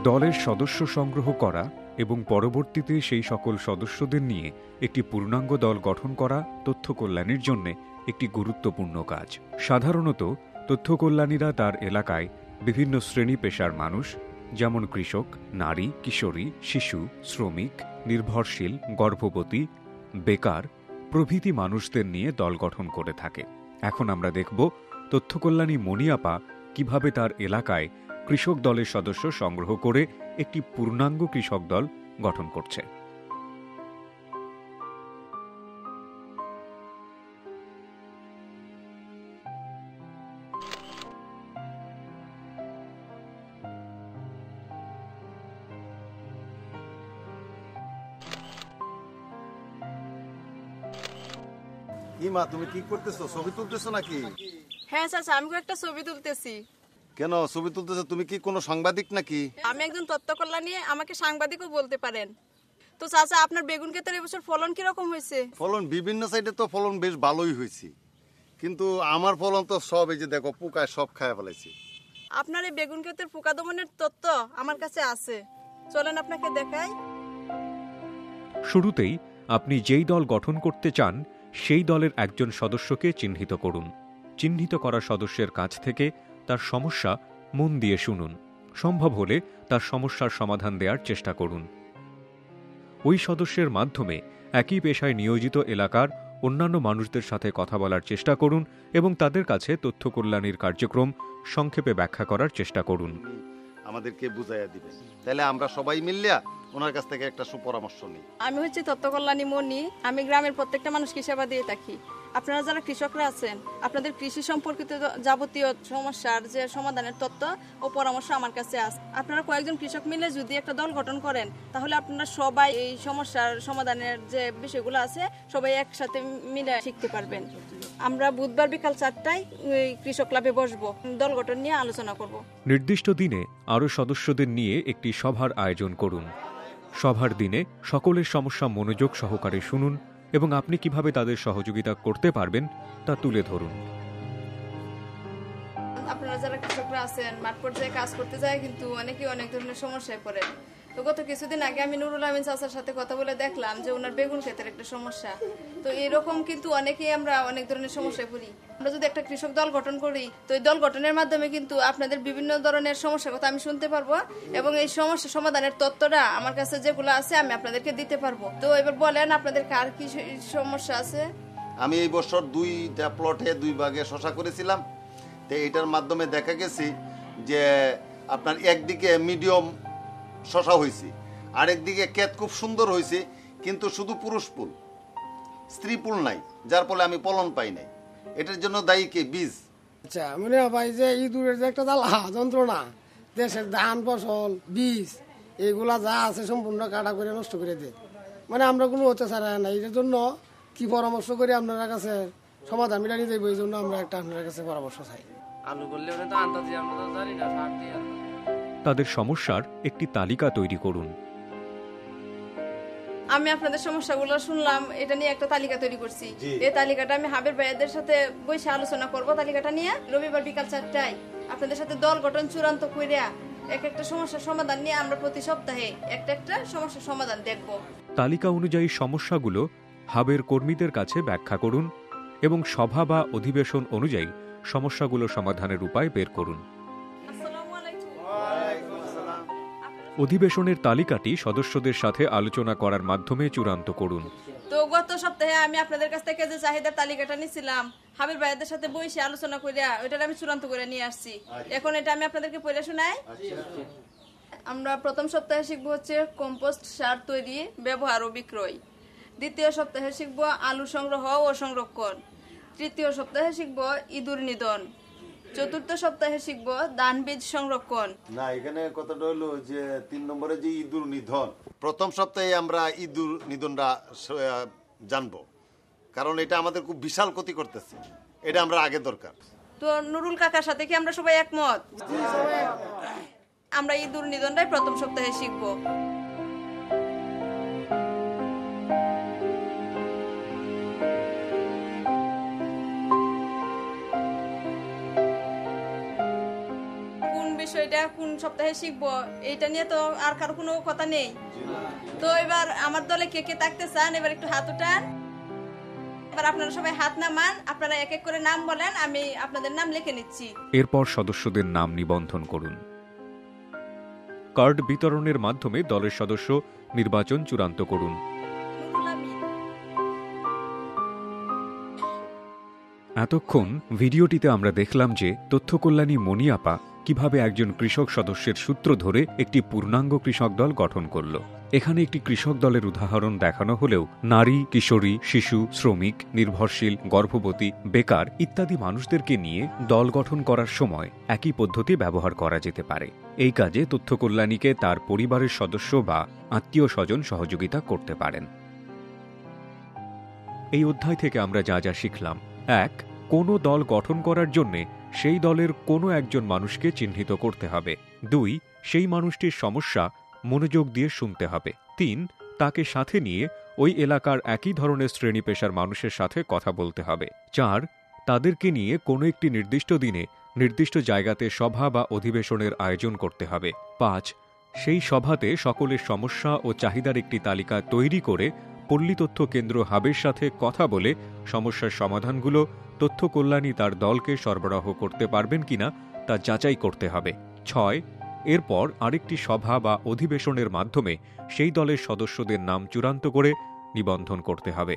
দলের সদস্য সংগ্রহ করা এবং পরবর্তীতে সেই সকল সদস্যদের নিয়ে একটি পূর্ণাঙ্গ দল গঠন করা তথ্য কল্যাণের জন্য একটি গুরুত্বপূর্ণ কাজ। সাধারণত তথ্য কল্যাণীরা তার এলাকায় বিভিন্ন শ্রেণী পেশার মানুষ, যেমন কৃষক, নারী, কিশোরী, শিশু, শ্রমিক, নির্ভরশীল, গর্ভবতী, বেকার প্রভৃতি মানুষদের নিয়ে দল গঠন করে থাকে। এখন আমরা দেখব তথ্য কল্যাণী মণিয়াপা কিভাবে তার এলাকায় কৃষক দলের সদস্য সংগ্রহ করে একটি পূর্ণাঙ্গ কৃষক দল গঠন করছে। মা, তুমি কি করতেছো? ছবি তুলতেছো নাকি? হ্যাঁ চাচা, আমি একটা ছবি তুলতেছি। কেন ছবি তুলতেছো? তুমি কি কোনো সাংবাদিক নাকি? আমি একজন তথ্য কল্যাণী, আমাকে সাংবাদিকও বলতে পারেন। তো চাচা, আপনার বেগুন ক্ষেতের এবছর ফলন কিরকম হয়েছে? ফলন বিভিন্ন সাইডে তো ফলন বেশ ভালোই হয়েছে, কিন্তু আমার ফলন তো সব এই যে দেখো পোকায় সব খায় ফেলেছি। আপনার এই বেগুন ক্ষেতের পোকা দমনের তথ্য আমার কাছে আছে, চলেন আপনাকে দেখাই। শুরুতেই আপনি যেই দল গঠন করতে চান সেই দলের একজন সদস্যকে চিহ্নিত করুন। চিহ্নিত করা সদস্যের কাছ থেকে তার সমস্যা মন দিয়ে শুনুন। সম্ভব হলে তার সমস্যার সমাধান দেওয়ার চেষ্টা করুন। ওই সদস্যের মাধ্যমে একই পেশায় নিয়োজিত এলাকার অন্যান্য মানুষদের সাথে কথা বলার চেষ্টা করুন এবং তাদের কাছে তথ্য কল্যাণীর কার্যক্রম সংক্ষেপে ব্যাখ্যা করার চেষ্টা করুন। আমাদেরকে বুঝাইয়া দিবেন, তাহলে আমরা সবাই মিলিয়া ওনার কাছ থেকে একটা সুপরামর্শ নিই। আমি হচ্ছে তথ্য কল্যাণী মণি। আমি গ্রামের প্রত্যেকটা মানুষকে সেবা দিয়ে থাকি। আপনারা যারা কৃষকরা আছেন, আপনাদের কৃষি সম্পর্কিত যাবতীয় সমস্যার যে সমাধানের তথ্য ও পরামর্শ আমার কাছে আছে। আপনারা কয়েকজন কৃষক মিলে যদি একটা দল গঠন করেন, তাহলে আপনারা সবাই এই সমস্যার সমাধানের যে বিষয়গুলো আছে সবাই একসাথে মিলে শিখতে পারবেন। আমরা বুধবার বিকাল 4টায় কৃষক ক্লাবে বসবো, দল গঠন নিয়ে আলোচনা করব। নির্দিষ্ট দিনে আরও সদস্যদের নিয়ে একটি সভার আয়োজন করুন। সভার দিনে সকলের সমস্যা মনোযোগ সহকারে শুনুন এবং আপনি কিভাবে তাদের সহযোগিতা করতে পারবেন তা তুলে ধরুন। আপনারা যারা কৃষকরা আছেন, মাঠ পর্যায়ে কাজ করতে যায় কিন্তু অনেকেই অনেক ধরনের সমস্যায় পড়েন। তো গত কিছুদিন আগে আমি নুরুল আমিন চাচার সাথে কথা বলে দেখলাম যে ওনার বেগুন ক্ষেতের একটা সমস্যা। তো এরকম কিন্তু অনেকেই আমরা অনেক ধরনের সমস্যায় পড়ি। আমরা যদি একটা কৃষক দল গঠন করি, তো এই দল গঠনের মাধ্যমে কিন্তু আপনাদের বিভিন্ন ধরনের সমস্যার কথা আমি শুনতে পারবো এবং এই সমস্যা সমাধানের তত্ত্বটা আমার কাছে যেগুলো আছে আমি আপনাদেরকে দিতে পারবো। তো এবার বলেন আপনাদের কার কি সমস্যা আছে? আমি এই বছর 2টা প্লটে 2 ভাগে শশা করেছিলাম। তো এটার মাধ্যমে দেখা গেছে যে আপনার একদিকে মিডিয়াম শশা হয়েছে, আরেকদিকে ক্ষেত খুব সুন্দর হয়েছে, কিন্তু শুধু পুরুষ ফুল, স্ত্রী ফুল নাই, যার ফলে আমি ফলন পাই নাই। এটার জন্য দায়ী কে? বীজ। আচ্ছা, মনে হয় যে ইঁদুরের যে একটা জ্বালা যন্ত্রণা, দেশের ধান ফসল বীজ এগুলা যা আছে সম্পূর্ণ কাটা করে নষ্ট করে দেয়। মানে আমরা কোনো অত্যাচার নাই। এটার জন্য কি পরামর্শ করি আপনার কাছে সমাধান মিলানি দেবো, এই জন্য আমরা একটা আপনার কাছে পরামর্শ চাই। আলু করলে তো আন্দাজি আমরা তো জানি না, সার দিয়ে তাদের সমস্যার একটি তালিকা তৈরি করুন। আমি আপনাদের সমস্যাগুলো শুনলাম, এটা নিয়ে একটা তালিকা তৈরি করছি। এই তালিকাটা আমি হাবের ভাইয়াদের সাথে বসে আলোচনা করব। তালিকাটা নিয়ে রবিবার বিকাল 4টায় আপনাদের সাথে দল গঠন চূড়ান্ত কইরা একটা সমস্যার সমাধান নিয়ে আমরা প্রতি সপ্তাহে একটা সমস্যার সমাধান দেখব। তালিকা অনুযায়ী সমস্যাগুলো হাবের কর্মীদের কাছে ব্যাখ্যা করুন এবং সভা বা অধিবেশন অনুযায়ী সমস্যাগুলো সমাধানের উপায় বের করুন। অধিবেশনের তালিকাটি সদস্যদের সাথে আলোচনা করার মাধ্যমে চূড়ান্ত করুন। তো গত সপ্তাহে আমি আপনাদের কাছ থেকে যে চাহিদার তালিকাটা নিয়েছিলাম, হাবিব ভাইদের সাথে বসে আলোচনা করিয়া ওইটা আমি চূড়ান্ত করে নিয়ে আসছি। এখন এটা আমি আপনাদেরকে পড়ে শোনাই। আমরা প্রথম সপ্তাহে শিখবো হচ্ছে কম্পোস্ট সার তৈরি, ব্যবহার ও বিক্রয়। দ্বিতীয় সপ্তাহে শিখবো আলু সংগ্রহ ও সংরক্ষণ। তৃতীয় সপ্তাহে শিখবো ইঁদুর নিধন। চতুর্থ সপ্তাহে শিখবো ধান বীজ সংরক্ষণ। না, এখানে কথাটা হলো যে 3 নম্বরে যে ইঁদুর নিধন, প্রথম সপ্তাহে আমরা ইঁদুর নিধনটা জানবো, কারণ এটা আমাদের খুব বিশাল ক্ষতি করতেছে। এটা আমরা আগে দরকার। তো নুরুল কাকার সাথে কি আমরা সবাই একমত? আমরা ইঁদুর নিধনটাই প্রথম সপ্তাহে শিখবো। বিষয়টা কোন সপ্তাহে শিখবো এইটা নিয়ে তো আর কারো কোনো কথা নেই। তো এবার আমার দলে কে কে থাকতে চান এবার একটু হাত উঠান। এবার আপনারা সবাই হাত নামান, আপনারা এক এক করে নাম বলেন, আমি আপনাদের নাম লিখে নিচ্ছি। এরপর সদস্যদের নাম নিবন্ধন করুন। কার্ড বিতরণের মাধ্যমে দলের সদস্য নির্বাচন চূড়ান্ত করুন। নুরুল আমিন। এতক্ষণ ভিডিওটিতে আমরা দেখলাম যে তথ্য কল্যাণী মনি আপা কিভাবে একজন কৃষক সদস্যের সূত্র ধরে একটি পূর্ণাঙ্গ কৃষক দল গঠন করল। এখানে একটি কৃষক দলের উদাহরণ দেখানো হলেও নারী, কিশোরী, শিশু, শ্রমিক, নির্ভরশীল, গর্ভবতী, বেকার ইত্যাদি মানুষদেরকে নিয়ে দল গঠন করার সময় একই পদ্ধতি ব্যবহার করা যেতে পারে। এই কাজে তথ্য কল্যাণীকে তার পরিবারের সদস্য বা আত্মীয় স্বজন সহযোগিতা করতে পারেন। এই অধ্যায় থেকে আমরা যা যা শিখলাম: ১. কোনো দল গঠন করার জন্যে সেই দলের কোনো একজন মানুষকে চিহ্নিত করতে হবে। ২. সেই মানুষটির সমস্যা মনোযোগ দিয়ে শুনতে হবে। ৩. তাকে সাথে নিয়ে ওই এলাকার একই ধরনের শ্রেণী পেশার মানুষের সাথে কথা বলতে হবে। ৪. তাদেরকে নিয়ে কোনো একটি নির্দিষ্ট দিনে নির্দিষ্ট জায়গাতে সভা বা অধিবেশনের আয়োজন করতে হবে। ৫. সেই সভাতে সকলের সমস্যা ও চাহিদার একটি তালিকা তৈরি করে পল্লী তথ্য কেন্দ্র হাবের সাথে কথা বলে সমস্যার সমাধানগুলো তথ্য কল্যাণী তার দলকে সরবরাহ করতে পারবেন কিনা তা যাচাই করতে হবে। ৬. এরপর আরেকটি সভা বা অধিবেশনের মাধ্যমে সেই দলের সদস্যদের নাম চূড়ান্ত করে নিবন্ধন করতে হবে।